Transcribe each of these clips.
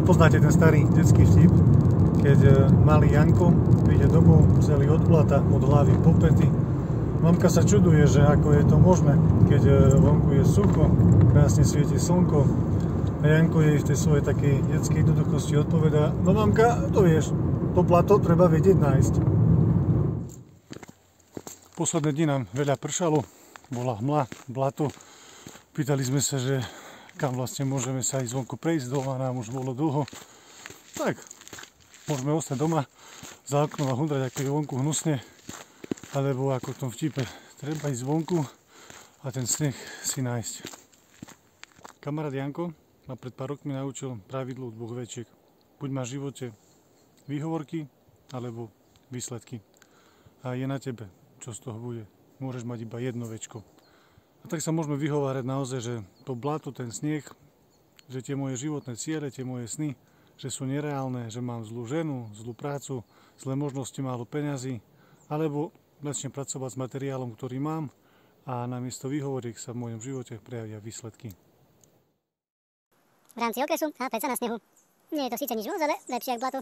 poznáte ten starý detský vtip, keď malý Janko príde domov, celý od blata, od hlavy po pety. Mamka sa čuduje, že ako je to možné, keď vonku je sucho, krásne svieti slnko a Janko jej v tej svojej takej detskej jednoduchosti odpovedá: no mamka, to vieš, to blato treba vedieť nájsť. Posledné dni nám veľa pršalo, bola hmla, blato. Pýtali sme sa, že kam vlastne môžeme sa ísť zvonku prejsť, doma nám už bolo dlho. Tak, môžeme ostať doma za oknom a hundrať, ako je vonku hnusne, alebo ako v tom vtipe, treba ísť vonku a ten sneh si nájsť. Kamarát Janko ma pred pár rokmi naučil pravidlu dvoch večiek. Buď máš v živote výhovorky, alebo výsledky. A je na tebe, čo z toho bude. Môžeš mať iba jedno večko. A tak sa môžeme vyhovárať naozaj, že to blato, ten sneh, že tie moje životné ciele, tie moje sny, že sú nereálne, že mám zlú ženu, zlú prácu, zlé možnosti, málo peňazí, alebo začnem pracovať s materiálom, ktorý mám a namiesto výhovoriek sa v mojom živote prejavia výsledky. V rámci okresu a predsa na snehu. Nie je to síce nič moc, ale lepšie ako blato.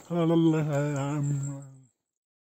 La la la la.